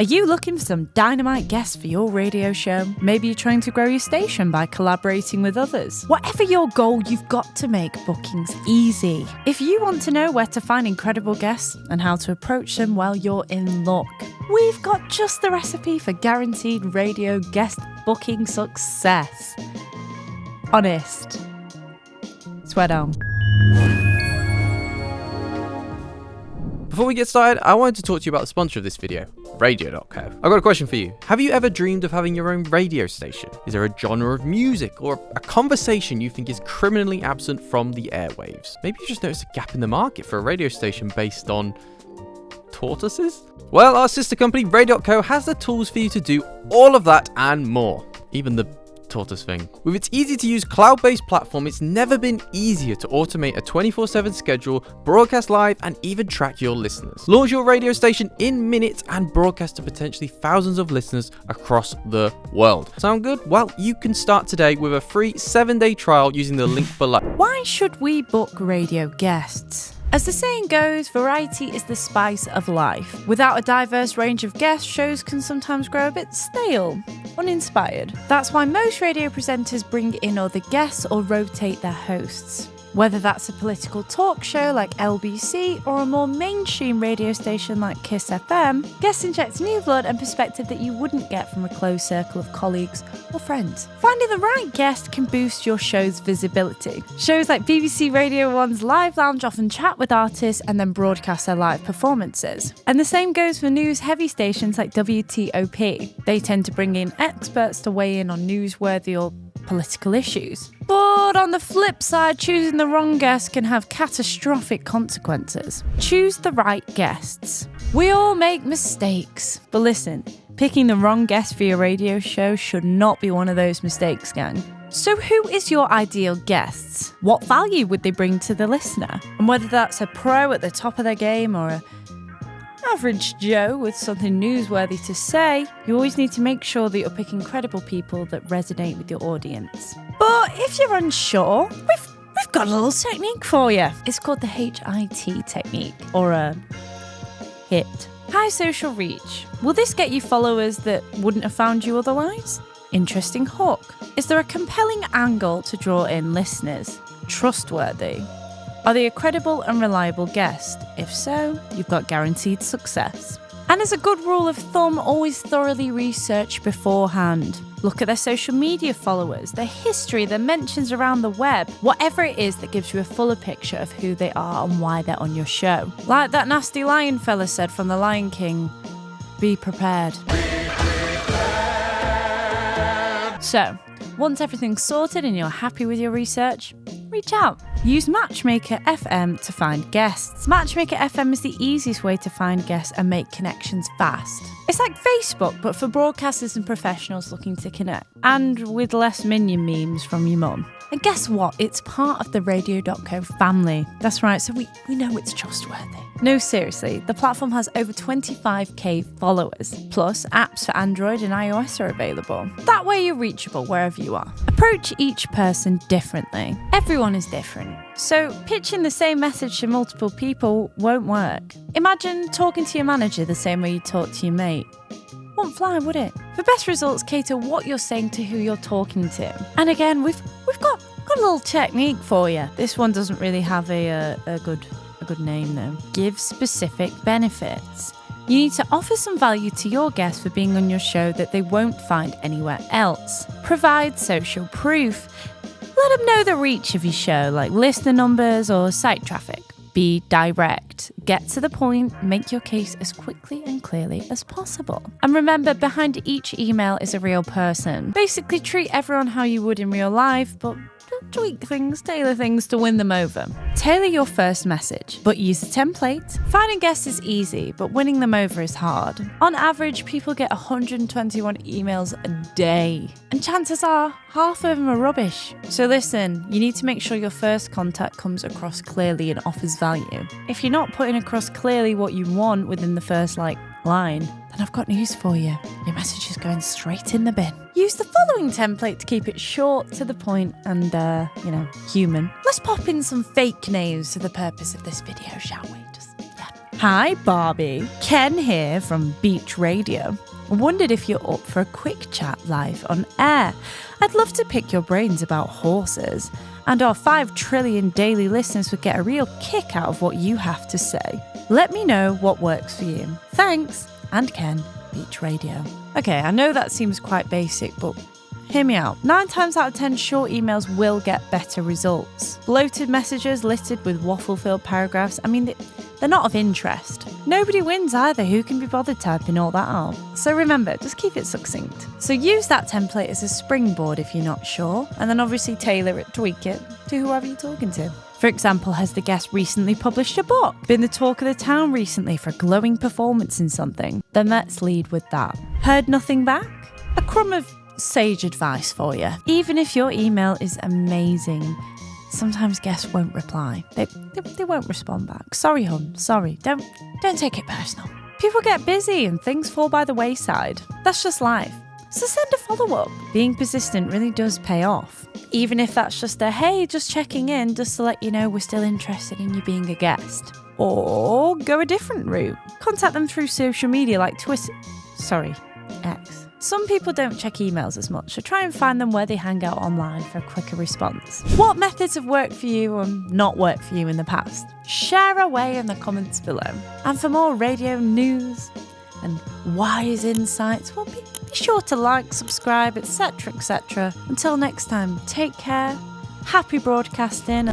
Are you looking for some dynamite guests for your radio show? Maybe you're trying to grow your station by collaborating with others. Whatever your goal, you've got to make bookings easy. If you want to know where to find incredible guests and how to approach them, well, you're in luck. We've got just the recipe for guaranteed radio guest booking success. Honest. Swear down. Before we get started, I wanted to talk to you about the sponsor of this video, Radio.co. I've got a question for you. Have you ever dreamed of having your own radio station? Is there a genre of music or a conversation you think is criminally absent from the airwaves? Maybe you just noticed a gap in the market for a radio station based on tortoises? Well, our sister company, Radio.co, has the tools for you to do all of that and more. Even the tortoise thing. With its easy-to-use cloud-based platform, it's never been easier to automate a 24/7 schedule, broadcast live, and even track your listeners. Launch your radio station in minutes and broadcast to potentially thousands of listeners across the world. Sound good? Well, you can start today with a free 7-day trial using the link below. Why should we book radio guests? As the saying goes, variety is the spice of life. Without a diverse range of guests, shows can sometimes grow a bit stale, uninspired. That's why most radio presenters bring in other guests or rotate their hosts. Whether that's a political talk show like LBC or a more mainstream radio station like Kiss FM, guests inject new blood and perspective that you wouldn't get from a close circle of colleagues or friends. Finding the right guest can boost your show's visibility. Shows like BBC Radio 1's Live Lounge often chat with artists and then broadcast their live performances. And the same goes for news-heavy stations like WTOP. They tend to bring in experts to weigh in on newsworthy or political issues. But on the flip side, choosing the wrong guest can have catastrophic consequences. Choose the right guests. We all make mistakes, but listen, picking the wrong guest for your radio show should not be one of those mistakes, gang. So who is your ideal guests? What value would they bring to the listener? And whether that's a pro at the top of their game or a average Joe with something newsworthy to say, you always need to make sure that you're picking credible people that resonate with your audience. But if you're unsure, we've got a little technique for you. It's called the HIT technique, or a HIT. High social reach. Will this get you followers that wouldn't have found you otherwise? Interesting hook. Is there a compelling angle to draw in listeners? Trustworthy. Are they a credible and reliable guest? If so, you've got guaranteed success. And as a good rule of thumb, always thoroughly research beforehand. Look at their social media followers, their history, their mentions around the web, whatever it is that gives you a fuller picture of who they are and why they're on your show. Like that nasty lion fella said from The Lion King, be prepared. So, once everything's sorted and you're happy with your research, reach out. Use Matchmaker FM to find guests. Matchmaker FM is the easiest way to find guests and make connections fast. It's like Facebook, but for broadcasters and professionals looking to connect. And with less minion memes from your mum. And guess what? It's part of the Radio.co family. That's right, so we know it's trustworthy. No, seriously, the platform has over 25k followers. Plus, apps for Android and iOS are available. That way you're reachable wherever you are. Approach each person differently. Everyone is different. So pitching the same message to multiple people won't work. Imagine talking to your manager the same way you talk to your mate. Won't fly, would it? For best results, cater what you're saying to who you're talking to. And again, we've got a little technique for you. This one doesn't really have a good name though. Give specific benefits. You need to offer some value to your guests for being on your show that they won't find anywhere else. Provide social proof. Let them know the reach of your show, like listener numbers or site traffic. Be direct. Get to the point. Make your case as quickly and clearly as possible. And remember, behind each email is a real person. Basically, treat everyone how you would in real life, but tweak things, tailor things to win them over. Tailor your first message, but use a template. Finding guests is easy, but winning them over is hard. On average, people get 121 emails a day, and chances are half of them are rubbish. So listen, you need to make sure your first contact comes across clearly and offers value. If you're not putting across clearly what you want within the first line, then I've got news for you. Your message is going straight in the bin. Use the following template to keep it short, to the point, and, human. Let's pop in some fake news for the purpose of this video, shall we? Hi Barbie, Ken here from Beach Radio. Wondered if you're up for a quick chat live on air. I'd love to pick your brains about horses, and our 5 trillion daily listeners would get a real kick out of what you have to say. Let me know what works for you. Thanks, and Ken, Beach Radio. Okay, I know that seems quite basic, but hear me out. 9 times out of 10, short emails will get better results. Bloated messages littered with waffle-filled paragraphs, they're not of interest. Nobody wins either. Who can be bothered typing all that out? So remember, just keep it succinct. So use that template as a springboard if you're not sure, and then obviously tailor it, tweak it to whoever you're talking to. For example, has the guest recently published a book? Been the talk of the town recently for a glowing performance in something? Then let's lead with that. Heard nothing back? A crumb of sage advice for you. Even if your email is amazing, sometimes guests won't reply. They won't respond back. Sorry, hon. Sorry. Don't take it personal. People get busy and things fall by the wayside. That's just life. So send a follow-up. Being persistent really does pay off. Even if that's just a, hey, just checking in, just to let you know we're still interested in you being a guest. Or go a different route. Contact them through social media like Twitter. X. Some people don't check emails as much, so try and find them where they hang out online for a quicker response. What methods have worked for you and not worked for you in the past? Share away in the comments below. And for more radio news and wise insights, well, be sure to like, subscribe, etc., etc. Until next time, take care, happy broadcasting.